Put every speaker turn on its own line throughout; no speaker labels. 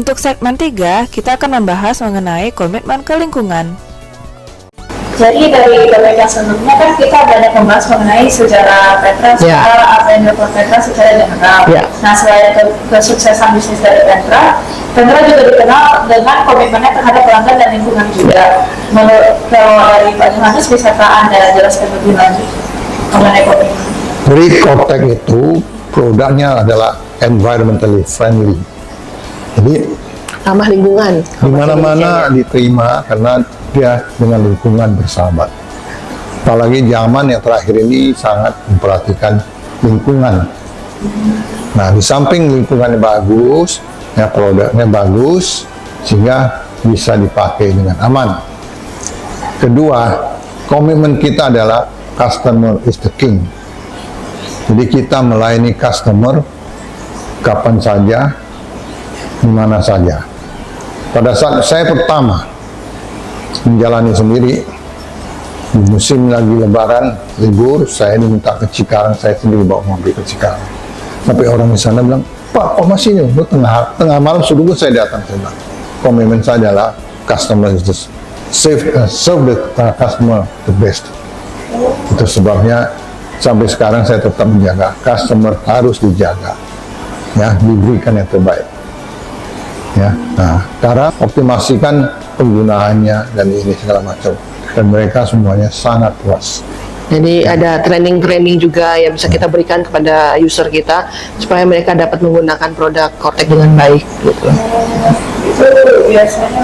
Untuk segmen 3, kita akan membahas mengenai komitmen ke lingkungan.
Jadi dari BPK sebelumnya kan kita banyak membahas mengenai sejarah Petra, apa yang dilakukan Petra secara general. Nah, selain kesuksesan bisnis dari Petra juga dikenal dengan komitmennya terhadap pelanggan dan lingkungan juga. Menurut dari Pak Johannes, bisakah Anda jelaskan lebih lanjut mengenai komitmen?
Jadi Kortek itu produknya adalah environmentally friendly. Jadi
ramah lingkungan.
Di mana-mana diterima karena dia dengan lingkungan bersahabat. Apalagi zaman yang terakhir ini sangat memperhatikan lingkungan. Nah, di samping lingkungannya bagus, ya produknya bagus, sehingga bisa dipakai dengan aman. Kedua, komitmen kita adalah customer is the king. Jadi kita melayani customer kapan saja, di mana saja. Pada saat saya pertama menjalani sendiri di musim lagi lebaran libur, saya diminta ke Cikarang, saya sendiri bawa mobil ke Cikarang. Tapi orang di sana bilang, Pak, kok masih ini? Tengah malam subuh saya datang. Saya bilang, komitmen saya adalah customer is the serve the customer the best. Itu sebabnya sampai sekarang saya tetap menjaga customer, harus dijaga, ya, diberikan yang terbaik. Ya, nah, cara optimasikan penggunaannya dan ini segala macam, dan mereka semuanya sangat puas.
Jadi ada training juga yang bisa kita berikan kepada user kita supaya mereka dapat menggunakan produk Kortek dengan baik gitu.
Itu biasanya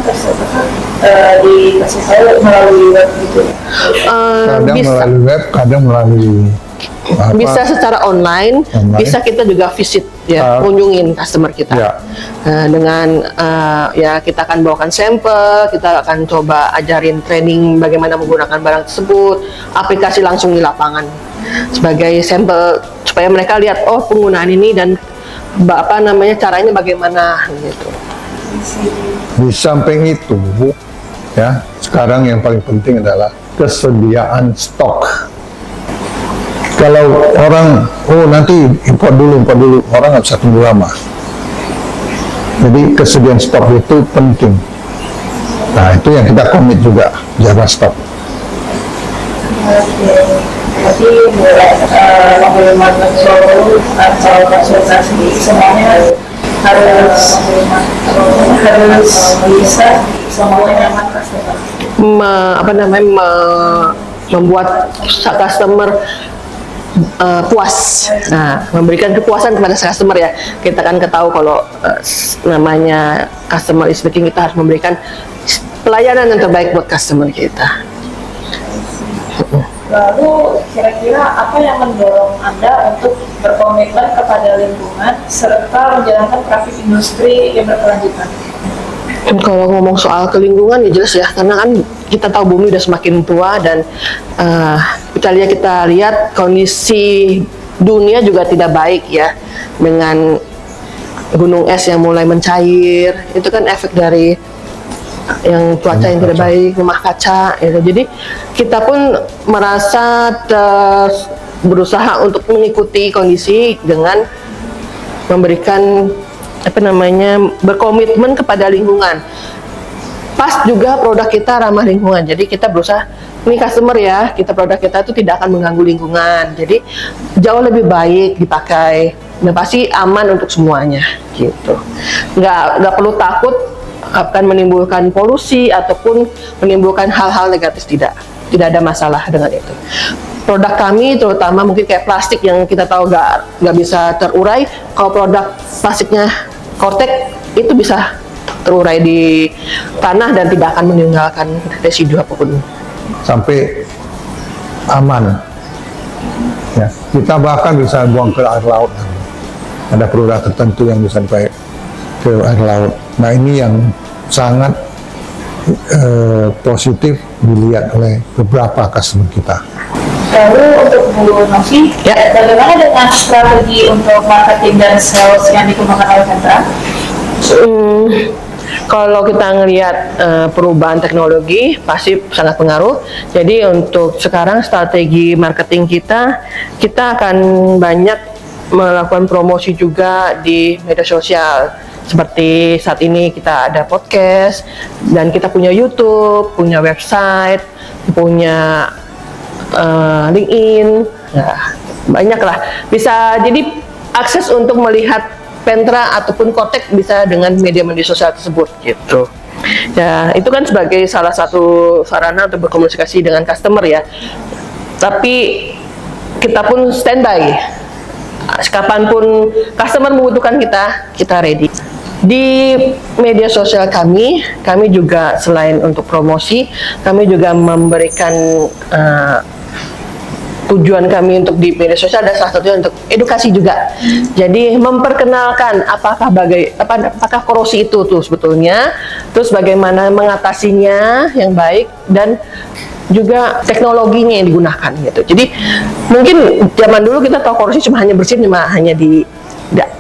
dikasih tahu melalui web gitu.
Kadang melalui web, kadang melalui
bisa secara online, bisa kita juga visit ya, kunjungin customer kita. Dengan ya kita akan bawakan sampel, kita akan coba ajarin training bagaimana menggunakan barang tersebut, aplikasi langsung di lapangan sebagai sampel supaya mereka lihat oh penggunaan ini dan caranya bagaimana gitu.
Di samping itu, ya sekarang yang paling penting adalah kesediaan stok. Kalau orang, nanti import dulu, orang nggak bisa tunggu lama. Jadi kesediaan stok itu penting. Nah, itu yang kita komit juga, jaga stok.
Jadi mulai mobil showroom atau konsultasi semuanya harus bisa semuanya nyaman customer.
Membuat customer puas, memberikan kepuasan kepada customer ya. Kita kan ketahui kalau namanya customer is the king, kita harus memberikan pelayanan yang terbaik buat customer kita.
Lalu kira-kira apa yang mendorong Anda untuk berkomitmen kepada lingkungan serta menjalankan praktik industri yang berkelanjutan?
Kalau ngomong soal kelingkungan ya jelas ya, karena kan kita tahu bumi udah semakin tua dan kita lihat kondisi dunia juga tidak baik ya, dengan gunung es yang mulai mencair, itu kan efek dari yang cuaca yang tidak baik, rumah kaca gitu. Jadi kita pun merasa berusaha untuk mengikuti kondisi dengan memberikan berkomitmen kepada lingkungan. Pas juga produk kita ramah lingkungan. Jadi kita berusaha, ini customer ya, produk kita itu tidak akan mengganggu lingkungan. Jadi jauh lebih baik dipakai dan pasti aman untuk semuanya gitu. Nggak perlu takut akan menimbulkan polusi ataupun menimbulkan hal-hal negatif, tidak ada masalah dengan itu. Produk kami terutama mungkin kayak plastik yang kita tahu nggak bisa terurai, kalau produk plastiknya Kortek itu bisa terurai di tanah dan tidak akan meninggalkan residu apapun.
Sampai aman. Ya, kita bahkan bisa buang ke air laut. Ada produk tertentu yang bisa dipakai ke air laut. Nah, ini yang sangat positif dilihat oleh beberapa customer kita.
Lalu untuk Bu Novi, bagaimana dengan strategi untuk marketing dan sales yang dikembangkan oleh Petra?
Kalau kita ngelihat perubahan teknologi pasti sangat pengaruh. Jadi untuk sekarang strategi marketing kita akan banyak melakukan promosi juga di media sosial. seperti saat ini kita ada podcast dan kita punya YouTube, punya website, punya LinkedIn, nah, banyak lah. Bisa jadi akses untuk melihat Pentra ataupun Kortek bisa dengan media-media sosial tersebut gitu. Ya, itu kan sebagai salah satu sarana untuk berkomunikasi dengan customer ya. Tapi kita pun standby. Kapanpun customer membutuhkan kita ready. Di media sosial kami juga selain untuk promosi, kami juga memberikan tujuan kami untuk di media sosial ada salah satunya untuk edukasi juga. Jadi memperkenalkan apakah korosi itu tuh sebetulnya, terus bagaimana mengatasinya yang baik dan juga teknologinya yang digunakan gitu. Jadi mungkin zaman dulu kita tahu korosi cuma hanya bersih, hanya di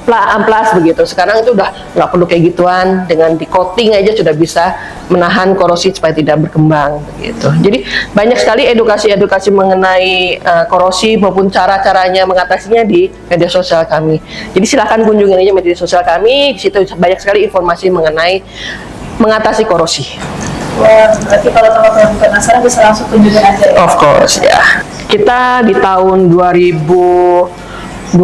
amplas begitu. Sekarang itu udah nggak perlu kayak gituan, dengan di coating aja sudah bisa menahan korosi supaya tidak berkembang begitu. Jadi banyak sekali edukasi mengenai korosi maupun cara-caranya mengatasinya di media sosial kami. Jadi silakan kunjungi aja media sosial kami, di situ banyak sekali informasi mengenai mengatasi korosi.
Wah, berarti kalau teman-teman penasaran bisa langsung kunjungin aja ya?
Of course ya. Kita di tahun 2023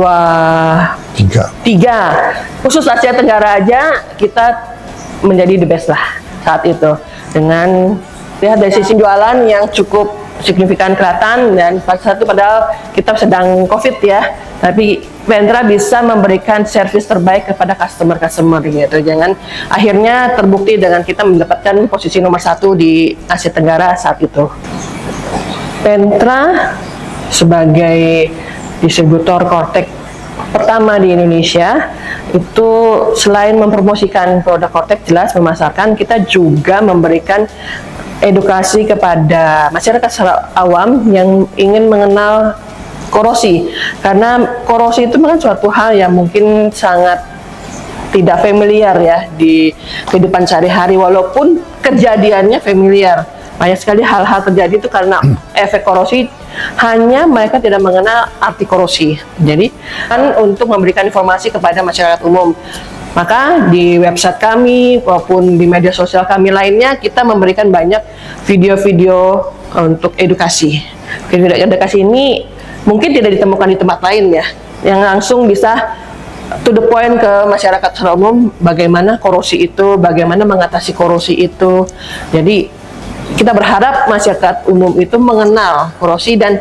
khusus Asia Tenggara aja kita menjadi the best lah saat itu, dengan lihat dari sisi jualan yang cukup signifikan kelihatan. Dan padahal kita sedang COVID ya, tapi Pentra bisa memberikan servis terbaik kepada customer gitu. Jangan akhirnya terbukti dengan kita mendapatkan posisi nomor 1 di Asia Tenggara saat itu. Pentra sebagai distributor Kortek pertama di Indonesia itu selain mempromosikan produk Kortek, jelas memasarkan, kita juga memberikan edukasi kepada masyarakat secara awam yang ingin mengenal korosi, karena korosi itu kan suatu hal yang mungkin sangat tidak familiar ya di kehidupan sehari-hari, walaupun kejadiannya familiar. Banyak sekali hal-hal terjadi itu karena efek korosi, hanya mereka tidak mengenal arti korosi. Jadi kan untuk memberikan informasi kepada masyarakat umum, maka di website kami maupun di media sosial kami lainnya kita memberikan banyak video-video untuk edukasi. Video edukasi ini mungkin tidak ditemukan di tempat lain ya, yang langsung bisa to the point ke masyarakat secara umum, bagaimana korosi itu, bagaimana mengatasi korosi itu. Jadi kita berharap masyarakat umum itu mengenal korosi dan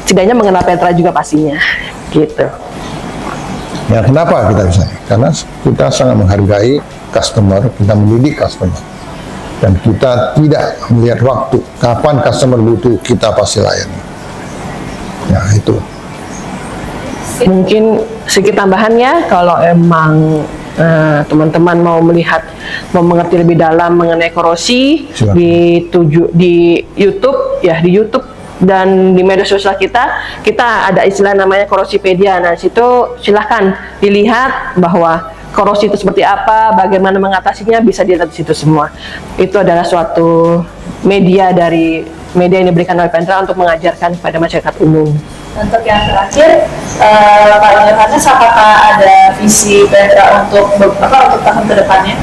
setidaknya mengenal Pentra juga pastinya gitu.
Ya, kenapa kita bisa? Karena kita sangat menghargai customer, kita mendidik customer, dan kita tidak melihat waktu kapan customer butuh, kita pasti layani. Ya, itu.
Mungkin sedikit tambahan ya, kalau emang teman-teman mau mengerti lebih dalam mengenai korosi,
silakan.
di YouTube ya, di YouTube dan di media sosial kita ada istilah namanya Korosipedia. Nah, situ silahkan dilihat bahwa korosi itu seperti apa, bagaimana mengatasinya, bisa dilihat di situ semua. Itu adalah suatu media yang diberikan oleh Pentra untuk mengajarkan kepada masyarakat umum.
Untuk yang terakhir, Pak Yohanes, apakah ada visi Pentra untuk tahun ke depannya?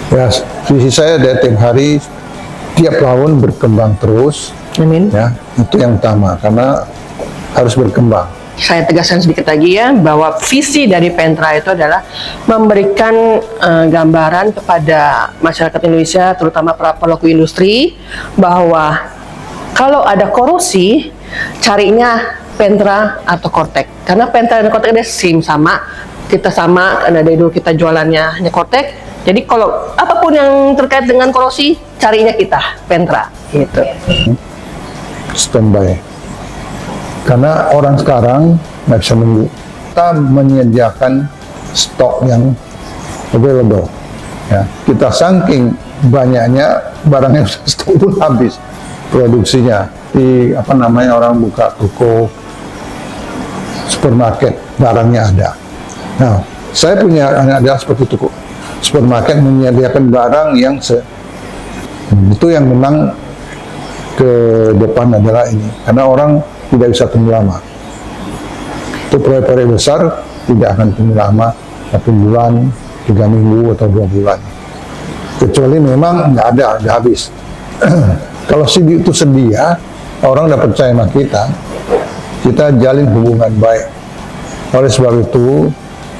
Ya, visi saya dari tiap hari, tiap tahun berkembang terus.
Amin.
Ya, itu yang utama, karena harus berkembang.
Saya tegaskan sedikit lagi ya, bahwa visi dari Pentra itu adalah memberikan gambaran kepada masyarakat Indonesia, terutama para pelaku industri, bahwa kalau ada korosi, carinya Pentra atau Kortek. Karena Pentra dan Kortek ada sama, kita sama, karena dari dulu kita jualannya hanya Kortek. Jadi kalau apapun yang terkait dengan korosi, carinya kita, Pentra, gitu.
Standby. Karena orang sekarang nggak bisa menunggu. Kita menyediakan stok yang available. Ya, kita saking banyaknya barangnya stok pun habis produksinya. Di orang buka toko, supermarket, barangnya ada. Nah, saya punya ada seperti toko supermarket menyediakan barang yang itu yang memang ke depan adalah ini, karena orang tidak bisa tunggu lama. Itu proyek-proyek besar tidak akan tunggu lama, 1 bulan 3 minggu atau 2 bulan. Kecuali memang nggak ada, udah habis. Kalau CD itu sedia, orang udah percaya sama kita jalin hubungan baik. Oleh sebab itu,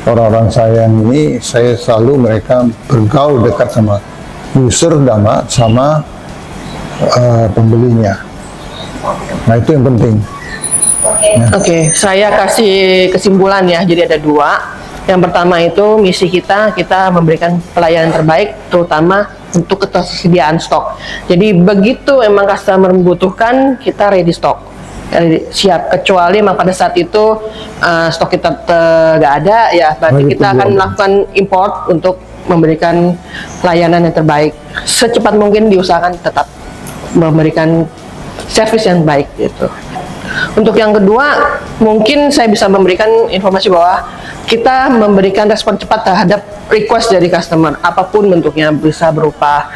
orang-orang saya yang ini, saya selalu mereka bergaul dekat sama user sama pembelinya. Nah itu yang penting.
Oke, saya kasih kesimpulan ya. Jadi ada 2. Yang pertama itu misi kita memberikan pelayanan terbaik, terutama untuk ketersediaan stok. Jadi begitu emang customer membutuhkan, kita ready stock, siap. Kecuali emang pada saat itu stok kita nggak ada, ya berarti kita akan melakukan import untuk memberikan pelayanan yang terbaik. Secepat mungkin diusahakan tetap memberikan service yang baik gitu. Untuk yang kedua, mungkin saya bisa memberikan informasi bahwa kita memberikan respon cepat terhadap request dari customer, apapun bentuknya, bisa berupa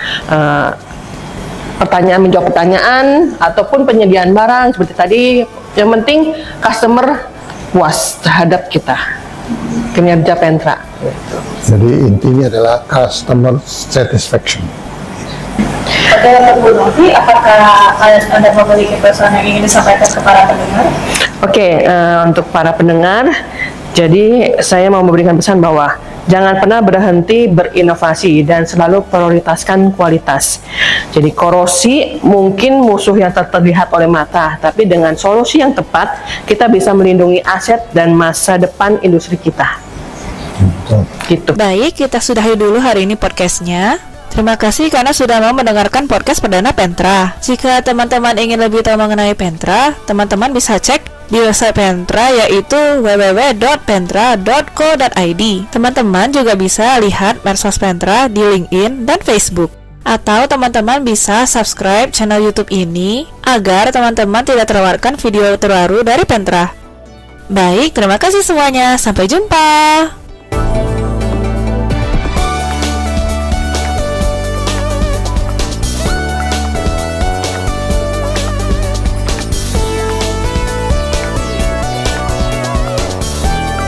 pertanyaan, menjawab pertanyaan, ataupun penyediaan barang seperti tadi. Yang penting customer puas terhadap kita, kinerja Pentra.
Jadi intinya adalah customer satisfaction.
Oke, untuk Bu Novi, apakah Anda memiliki pesan yang ingin disampaikan ke para pendengar?
Oke, untuk para pendengar, jadi saya mau memberikan pesan bahwa jangan pernah berhenti berinovasi dan selalu prioritaskan kualitas. Jadi korosi mungkin musuh yang terlihat oleh mata, tapi dengan solusi yang tepat, kita bisa melindungi aset dan masa depan industri kita. Gitu.
Baik, kita sudahi dulu hari ini podcastnya. Terima kasih karena sudah mau mendengarkan podcast perdana Pentra. Jika teman-teman ingin lebih tahu mengenai Pentra, teman-teman bisa cek di website Pentra, yaitu www.pentra.co.id. Teman-teman juga bisa lihat medsos Pentra di LinkedIn dan Facebook. Atau teman-teman bisa subscribe channel YouTube ini agar teman-teman tidak terlewatkan video terbaru dari Pentra. Baik, terima kasih semuanya. Sampai jumpa.